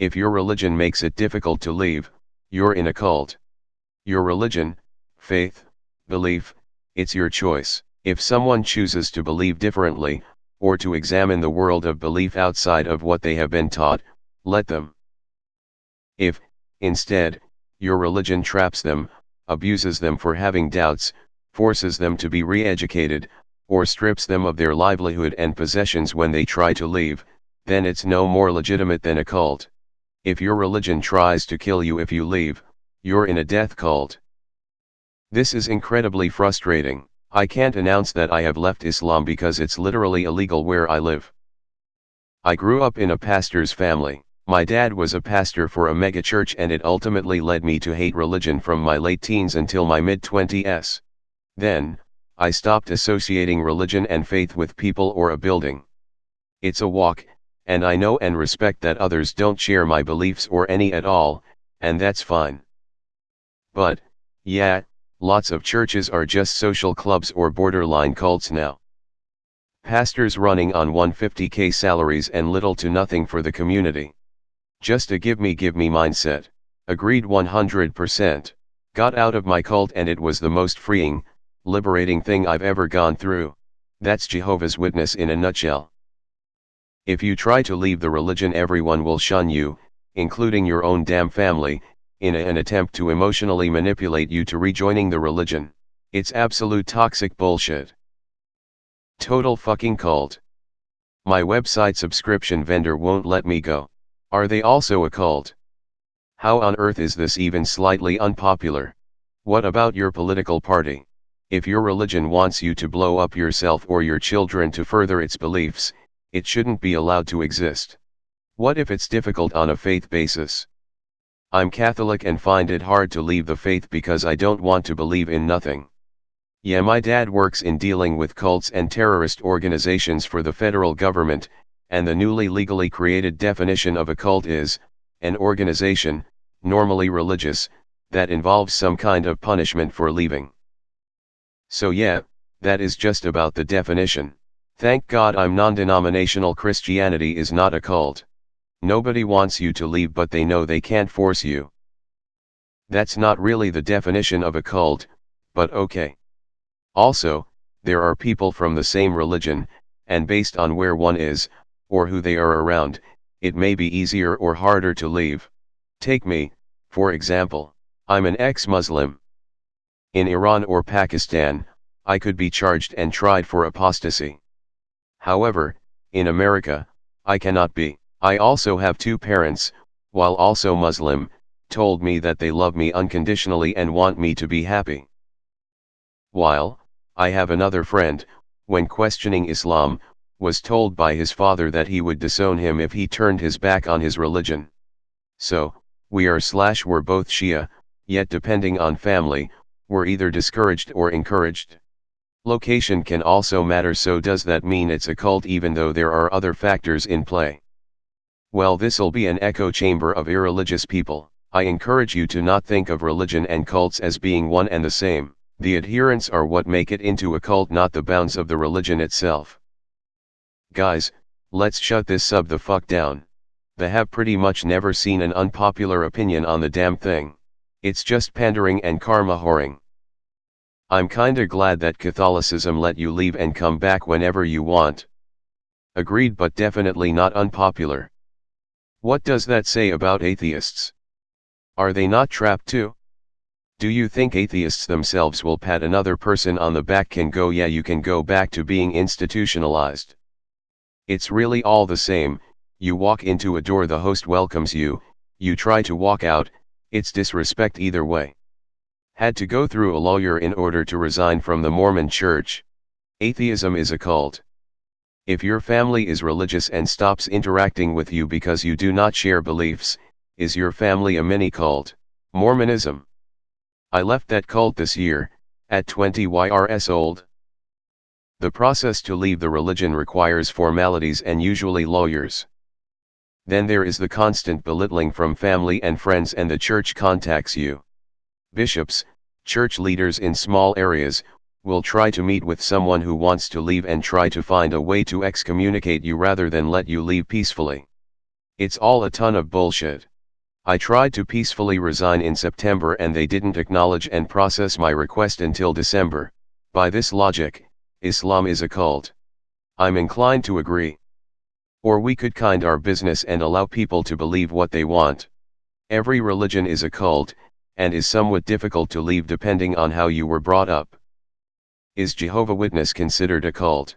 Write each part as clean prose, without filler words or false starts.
If your religion makes it difficult to leave, you're in a cult. Your religion, faith, belief, it's your choice. If someone chooses to believe differently, or to examine the world of belief outside of what they have been taught, let them. If, instead, your religion traps them, abuses them for having doubts, forces them to be re-educated, or strips them of their livelihood and possessions when they try to leave, then it's no more legitimate than a cult. If your religion tries to kill you if you leave, you're in a death cult. This is incredibly frustrating. I can't announce that I have left Islam because it's literally illegal where I live. I grew up in a pastor's family. My dad was a pastor for a megachurch, and it ultimately led me to hate religion from my late teens until my mid-20s. Then, I stopped associating religion and faith with people or a building. It's a walk, and I know and respect that others don't share my beliefs or any at all, and that's fine. But, yeah, lots of churches are just social clubs or borderline cults now. Pastors running on $150K salaries and little to nothing for the community. Just a give me mindset. Agreed 100%. Got out of my cult and it was the most freeing, liberating thing I've ever gone through. That's Jehovah's Witness in a nutshell. If you try to leave the religion, everyone will shun you, including your own damn family, in an attempt to emotionally manipulate you to rejoining the religion. It's absolute toxic bullshit. Total fucking cult. My website subscription vendor won't let me go. Are they also a cult? How on earth is this even slightly unpopular? What about your political party? If your religion wants you to blow up yourself or your children to further its beliefs, it shouldn't be allowed to exist. What if it's difficult on a faith basis? I'm Catholic and find it hard to leave the faith because I don't want to believe in nothing. Yeah, my dad works in dealing with cults and terrorist organizations for the federal government, and the newly legally created definition of a cult is an organization, normally religious, that involves some kind of punishment for leaving. So yeah, that is just about the definition. Thank God I'm non-denominational. Christianity is not a cult. Nobody wants you to leave, but they know they can't force you. That's not really the definition of a cult, but okay. Also, there are people from the same religion, and based on where one is, or who they are around, it may be easier or harder to leave. Take me, for example. I'm an ex-Muslim. In Iran or Pakistan, I could be charged and tried for apostasy. However, in America, I cannot be. I also have two parents, while also Muslim, told me that they love me unconditionally and want me to be happy. While, I have another friend, when questioning Islam, was told by his father that he would disown him if he turned his back on his religion. So, we're both Shia, yet depending on family, we're either discouraged or encouraged. Location can also matter. So does that mean it's a cult even though there are other factors in play? Well, this'll be an echo chamber of irreligious people. I encourage you to not think of religion and cults as being one and the same. The adherents are what make it into a cult, not the bounds of the religion itself. Guys, let's shut this sub the fuck down. They have pretty much never seen an unpopular opinion on the damn thing. It's just pandering and karma whoring. I'm kinda glad that Catholicism let you leave and come back whenever you want. Agreed, but definitely not unpopular. What does that say about atheists? Are they not trapped too? Do you think atheists themselves will pat another person on the back and go, yeah, you can go back to being institutionalized? It's really all the same. You walk into a door, the host welcomes you, you try to walk out, it's disrespect either way. Had to go through a lawyer in order to resign from the Mormon church. Atheism is a cult. If your family is religious and stops interacting with you because you do not share beliefs, is your family a mini cult? Mormonism. I left that cult this year, at 20 years old. The process to leave the religion requires formalities and usually lawyers. Then there is the constant belittling from family and friends, and the church contacts you. Bishops, church leaders in small areas, will try to meet with someone who wants to leave and try to find a way to excommunicate you rather than let you leave peacefully. It's all a ton of bullshit. I tried to peacefully resign in September and they didn't acknowledge and process my request until December. By this logic, Islam is a cult. I'm inclined to agree. Or we could kind our business and allow people to believe what they want. Every religion is a cult, and is somewhat difficult to leave depending on how you were brought up. Is Jehovah's Witness considered a cult?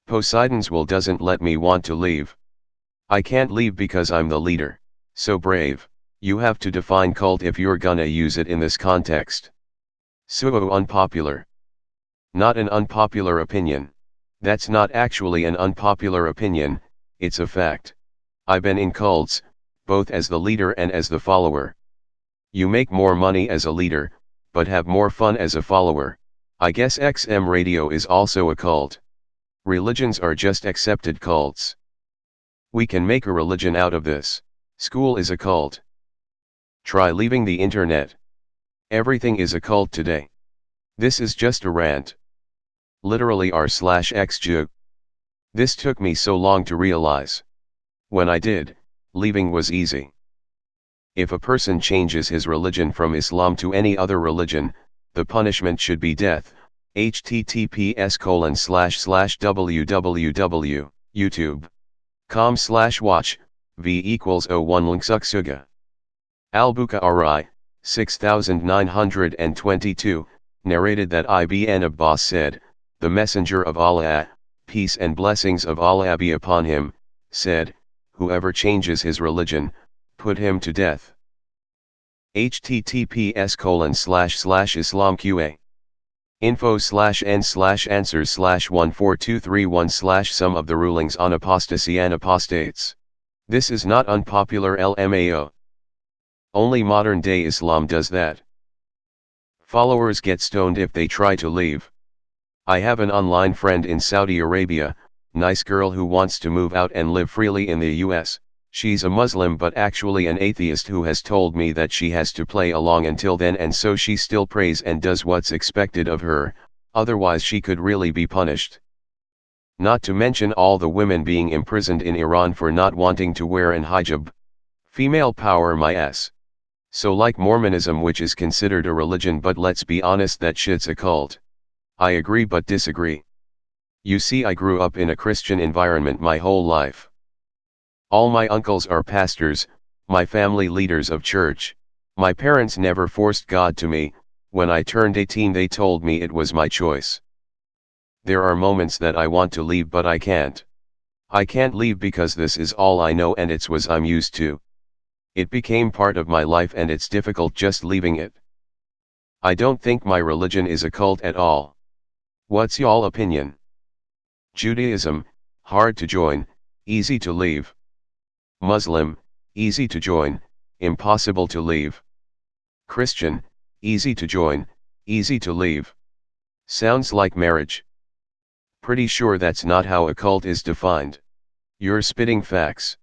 Poseidon's will doesn't let me want to leave. I can't leave because I'm the leader. So brave. You have to define cult if you're gonna use it in this context. So unpopular. Not an unpopular opinion. That's not actually an unpopular opinion, it's a fact. I've been in cults, both as the leader and as the follower. You make more money as a leader, but have more fun as a follower. I guess XM radio is also a cult. Religions are just accepted cults. We can make a religion out of this. School is a cult. Try leaving the internet. Everything is a cult today. This is just a rant. Literally r/x joke. This took me so long to realize. When I did, leaving was easy. If a person changes his religion from Islam to any other religion, the punishment should be death. https://www.youtube.com/watch v=01 linksuksuga. Al-Bukhari, 6922, narrated that Ibn Abbas said, "The Messenger of Allah, peace and blessings of Allah be upon him, said, whoever changes his religion, put him to death." https://islamqa. info/n/answers/14231/ Some of the rulings on apostasy and apostates. This is not unpopular LMAO. Only modern day Islam does that. Followers get stoned if they try to leave. I have an online friend in Saudi Arabia, nice girl who wants to move out and live freely in the US. She's a Muslim but actually an atheist who has told me that she has to play along until then, and so she still prays and does what's expected of her, otherwise she could really be punished. Not to mention all the women being imprisoned in Iran for not wanting to wear an hijab. Female power my ass. So like Mormonism, which is considered a religion, but let's be honest, that shit's a cult. I agree but disagree. You see, I grew up in a Christian environment my whole life. All my uncles are pastors, my family leaders of church. My parents never forced God to me. When I turned 18 they told me it was my choice. There are moments that I want to leave but I can't. I can't leave because this is all I know and it's what I'm used to. It became part of my life and it's difficult just leaving it. I don't think my religion is a cult at all. What's y'all opinion? Judaism, hard to join, easy to leave. Muslim, easy to join, impossible to leave. Christian, easy to join, easy to leave. Sounds like marriage. Pretty sure that's not how a cult is defined. You're spitting facts.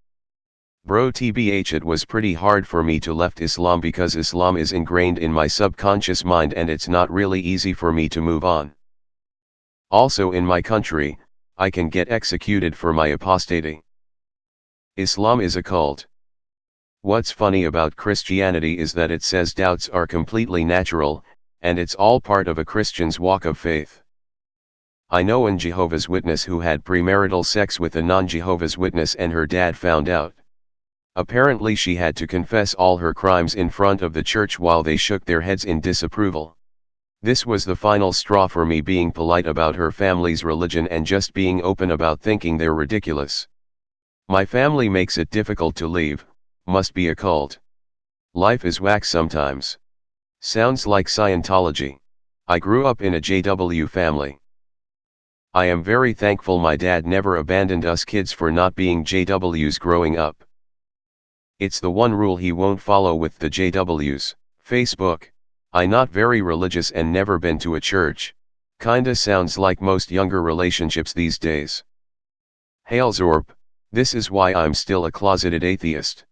Bro, tbh, it was pretty hard for me to left Islam because Islam is ingrained in my subconscious mind and it's not really easy for me to move on. Also in my country, I can get executed for my apostasy. Islam is a cult. What's funny about Christianity is that it says doubts are completely natural, and it's all part of a Christian's walk of faith. I know an Jehovah's Witness who had premarital sex with a non-Jehovah's Witness and her dad found out. Apparently she had to confess all her crimes in front of the church while they shook their heads in disapproval. This was the final straw for me being polite about her family's religion and just being open about thinking they're ridiculous. My family makes it difficult to leave, must be a cult. Life is whack sometimes. Sounds like Scientology. I grew up in a JW family. I am very thankful my dad never abandoned us kids for not being JWs growing up. It's the one rule he won't follow with the JWs. Facebook. I not very religious and never been to a church. Kinda sounds like most younger relationships these days. Hail Zorp. This is why I'm still a closeted atheist.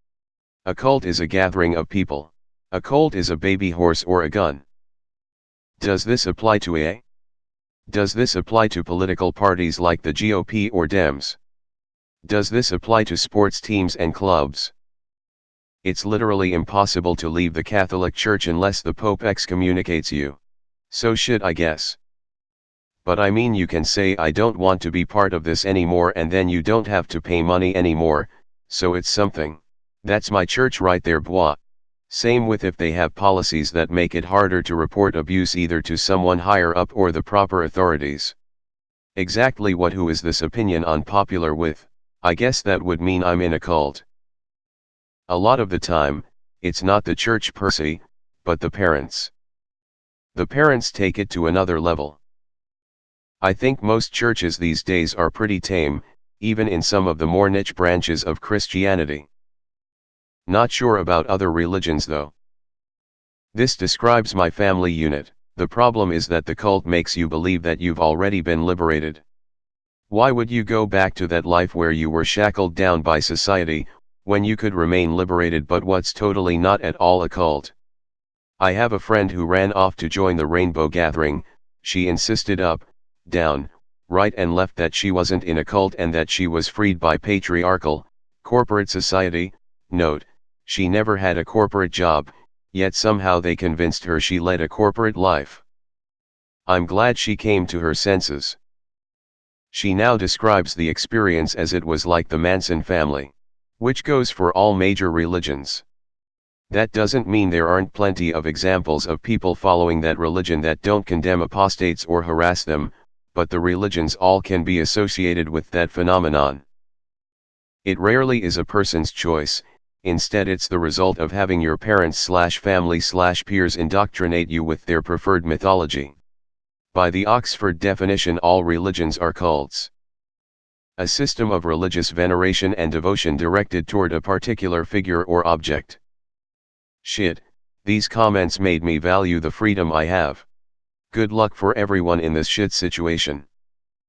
A cult is a gathering of people. A cult is a baby horse or a gun. Does this apply to AA? Does this apply to political parties like the GOP or Dems? Does this apply to sports teams and clubs? It's literally impossible to leave the Catholic Church unless the Pope excommunicates you. So shit, I guess. But I mean, you can say I don't want to be part of this anymore and then you don't have to pay money anymore, so it's something. That's my church right there, boy. Same with if they have policies that make it harder to report abuse either to someone higher up or the proper authorities. Exactly what who is this opinion unpopular with? I guess that would mean I'm in a cult. A lot of the time, it's not the church per se, but the parents. The parents take it to another level. I think most churches these days are pretty tame, even in some of the more niche branches of Christianity. Not sure about other religions though. This describes my family unit. The problem is that the cult makes you believe that you've already been liberated. Why would you go back to that life where you were shackled down by society, when you could remain liberated? But what's totally not at all a cult? I have a friend who ran off to join the Rainbow Gathering. She insisted up, down, right and left that she wasn't in a cult and that she was freed by patriarchal, corporate society. Note, she never had a corporate job, yet somehow they convinced her she led a corporate life. I'm glad she came to her senses. She now describes the experience as it was like the Manson family, which goes for all major religions. That doesn't mean there aren't plenty of examples of people following that religion that don't condemn apostates or harass them, but the religions all can be associated with that phenomenon. It rarely is a person's choice, instead it's the result of having your parents/family/peers indoctrinate you with their preferred mythology. By the Oxford definition, all religions are cults. A system of religious veneration and devotion directed toward a particular figure or object. Shit, these comments made me value the freedom I have. Good luck for everyone in this shit situation.